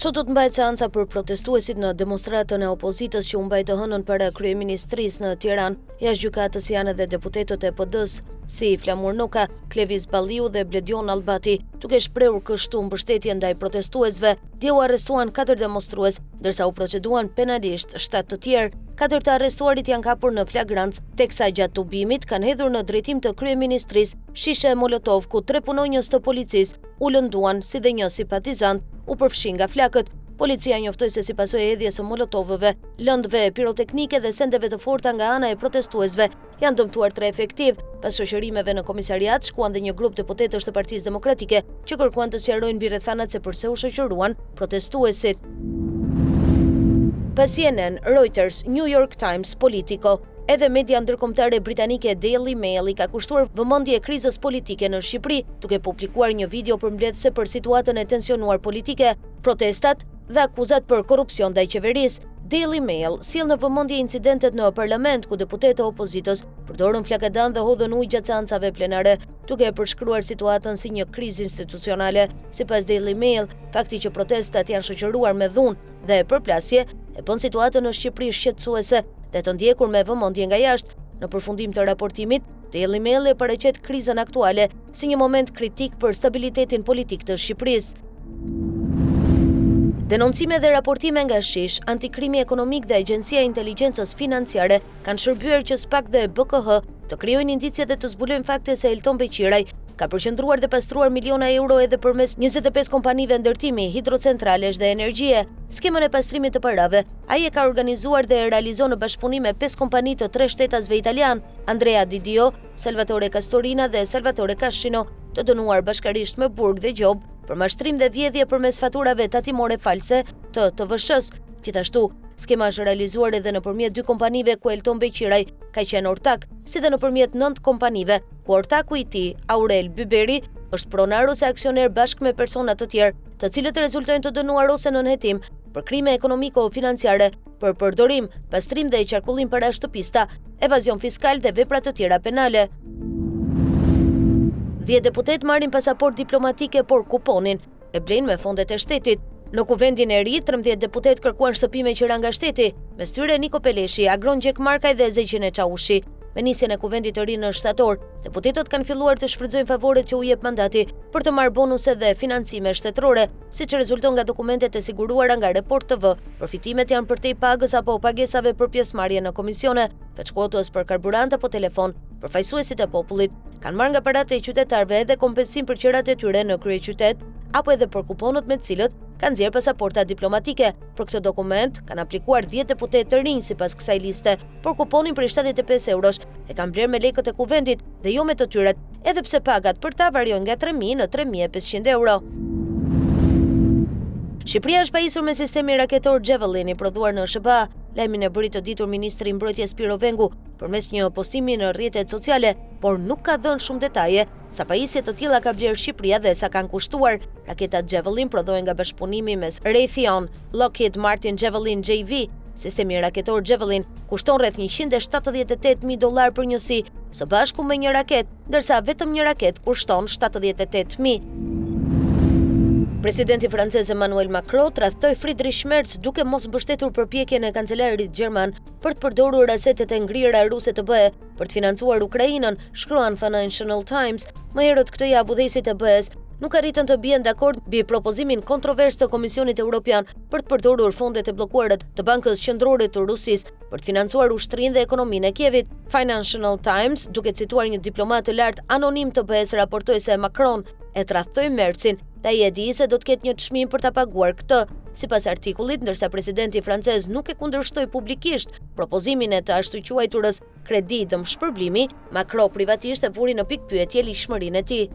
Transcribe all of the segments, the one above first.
Sot do të mbahet seanca për protestuesit në demonstratën e opozitës që u mbajt të hënën para kryeministrisë në Tiranë. Jashtë gjykatës janë edhe deputetët e PD-s, si Flamur Noka, Klevis Balliu dhe Bledion Albati, duke shprehur kështu mbështetje ndaj protestuesve. Dje u arrestuan 4 demonstrues, ndërsa u proceduan penalisht 7 të tjerë. 4 të arrestuarit janë kapur në flagrancë, teksa gjatë tubimit kanë hedhur në drejtim të kryeministrisë shishe molotov ku 3 punonjës të policisë u lënduan si dhe një simpatizant u përfshin nga flakët. Policia njoftoi se si pasojë e hedhjes së molotovëve, lëndëve piroteknike dhe sendeve të forta nga ana e protestuesve, janë dëmtuar 3 efektiv. Pas shoqërimeve në komisariat shkuan dhe një grup deputetësh të Partisë Demokratike që kërkuan të sqarojnë mbi rrethanat se përse u shoqëruan protestuesit. Pas CNN, Reuters, New York Times, Politico, edhe media ndërkombëtare britanike Daily Mail i ka kushtuar vëmendje krizës politike në Shqipëri, duke publikuar një video përmbledhëse për situatën e tensionuar politike, protestat dhe akuzat për korrupsion ndaj qeverisë. Daily Mail sjell në vëmendje incidentet në parlament ku deputetë e opozitës përdorën flakadan dhe hodhën ujë gjatë seancave plenare, duke e përshkruar situatën si një krizë institucionale. Sipas Daily Mail, fakti që protestat janë shoqëruar me dhunë dhe përplasje e bën situatën në Shqipëri shqetësuese dhe të ndjekur me vëmendje nga jashtë. Në përfundim të raportimit, Daily Mail e paraqet krizën aktuale si një moment kritik për stabilitetin politik të Shqipërisë. Denoncime dhe raportime nga Shish, Antikrimi Ekonomik dhe Agjencia e Inteligjencës Financiare kanë shërbyer që SPAK dhe BKH të krijojnë indicie dhe të zbulojnë fakte se Elton Beqiraj ka përqendruar dhe pastruar miliona euro edhe përmes 25 kompanive ndërtimi, hidrocentralesh dhe energjie. Skemën e pastrimit të parave, ai e ka organizuar dhe e realizon në bashkëpunim me 5 kompani të 3 shtetasve italian, Andrea Di Dio, Salvatore Castorina dhe Salvatore Cascino, të dënuar bashkarisht me burg dhe gjob për mashtrim dhe vjedhje përmes faturave tatimore false të TVSH-s. Gjithashtu, skema është realizuar edhe nëpërmjet 2 kompanive ku Elton Beqiraj ka qenë ortak, si dhe nëpërmjet 9 kompanive ku ortaku i tij, Aurel Byberi, është pronar ose aksioner bashkë me persona të tjerë, të cilët rezultojnë të dënuar ose nënhetim për krime ekonomiko-financiare, për përdorim, pastrim dhe qarkullim para shtëpista, evazion fiskal dhe vepra të tjera penale. 10 deputet marrin pasaport diplomatike por kuponin e blejnë me fondet e shtetit. Në kuvendin e ri, 13 deputet kërkuan shtëpime qira nga shteti, mes tyre Niko Peleshi, Agron Gjek Markaj dhe Zeqin e Çaushi. Me nisjen e kuvendit të ri në shtator, deputetët kanë filluar të shfrytëzojnë favoret që u jep mandati për të marrë bonuse dhe financime shtetërore, siç rezulton nga dokumentet e siguruara nga Report TV. Përfitimet janë përtej pagës apo pagesave për pjesëmarrje në komisione, veç kuotës për karburant apo telefon. Përfaqësuesit e popullit kanë marrë nga paratë e qytetarëve edhe kompensim për qerat e tyre në kryeqytet, apo edhe për kuponët me të cilët kanë nxjerrë pasaporta diplomatike. Për këtë dokument kanë aplikuar 10 deputetë të rinj sipas kësaj liste, por kuponin për 75 eurosh e kanë blerë me lekët e kuvendit dhe jo me të tyret, edhe pse pagat për ta variojnë nga 3.000 në 3.500 euro. Shqipëria është pajisur me sistemi raketor Javelin i prodhuar në SBA. Lajmin e bëri të ditur ministri i mbrojtjes Piro Vengu përmes një postimi në rrjetet sociale, por nuk ka dhënë shumë detaje sa pajisje të tilla ka blerë Shqipëria dhe sa kanë kushtuar. Raketat Javelin prodhohen nga bashkëpunimi mes Raytheon, Lockheed Martin Javelin JV. Sistemi raketor Javelin kushton rreth $178.000 për njësi, së bashku me një raket, ndërsa vetëm një raket kushton $78.000. Presidenti francez Emmanuel Macron tradhtoi Friedrich Merz duke mos mbështetur përpjekjen e kancelarit gjerman për të përdorur asetet e ngrirëra ruse të BE për të financuar Ukrainën, shkruan Financial Times. Më herët këtë javë udhëheqësit e BE-s nuk arritën të bien dakord mbi propozimin kontrovers të Komisionit Evropian për të përdorur fondet e bllokuara të Bankës Qendrore të Rusisë për të financuar ushtrinë dhe ekonominë e Kievit. Financial Times, duke cituar një diplomat të lartë anonim të BE-s, raportoi se Macron e tradhtoi Merzin dhe ai e di se do të ketë një çmim për ta paguar këtë. Sipas artikullit, ndërsa presidenti francez nuk e kundërshtoi publikisht propozimin e të ashtu quajturës kredi dëmshpërblimi, Macron privatisht e vuri në pikpyetje lishmërinë e tij.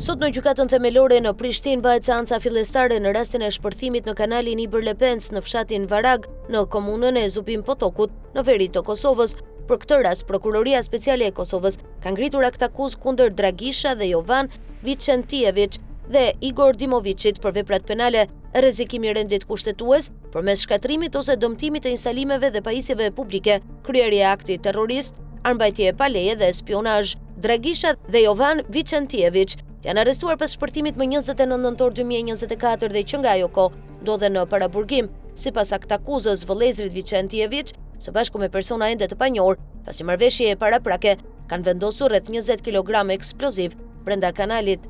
Sot në gjykatën themelore në Prishtinë bëhet seanca fillestare në rastin e shpërthimit në kanalin Iber Lepens në fshatin Varag, në komunën e Zubin Potokut, në veri të Kosovës. Për këtë rast, Prokuroria Speciale e Kosovës ka ngritur akt akuzë kundër Dragisha dhe Jovan Vicentijevic dhe Igor Dimovićit për veprat penale, rrezikimi i rendit kushtetues përmes shkatrimit ose dëmtimit të instalimeve dhe pajisjeve publike, kryerje e aktit terrorist, armbajtje pa leje dhe spionazh. Dragisha dhe Jovan Vicentijevic janë arrestuar pas shpërtimit më 29 nëntor 2024 dhe që nga ajo kohë ndodhen në paraburgim, sipas aktakuzës vëllezrit Vicentijević, së bashku me persona ende të panjohur, pasi marrëveshje e paraprake kanë vendosur rreth 20 kg eksploziv brenda kanalit.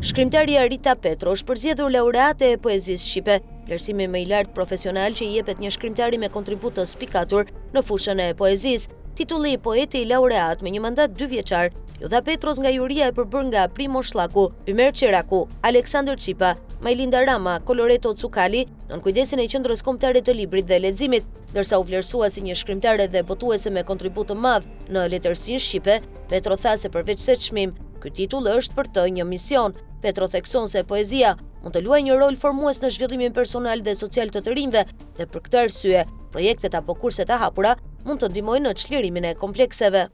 Shkrimtarja Rita Petro është përzgjedhur laureate e poezisë shqipe, vlerësimi më i lartë profesional që i jepet një shkrimtari me kontribut të spikatur në fushën e poezisë. Titulli poeti i laureat me një mandat 2 vjeçar ju dha Petros nga juria e përbërë nga Primož Llaku, Ymer Qeraku, Aleksandër Qipa, Majlinda Rama, Coloreto Cukali, nën kujdesin e Qendrës Kombëtare të Librit dhe Leximit, ndërsa u vlerësua si një shkrimtare dhe botuese me kontribut të madh në letërsinë shqipe. Petro tha se përveç se çmim, ky titull është për të një mision. Petro thekson se poezia mund të luajë një rol formues në zhvillimin personal dhe social të rinjve dhe për këtë arsye, projektet apo kurset e hapura mund të ndihmojnë në çlirimin e komplekseve.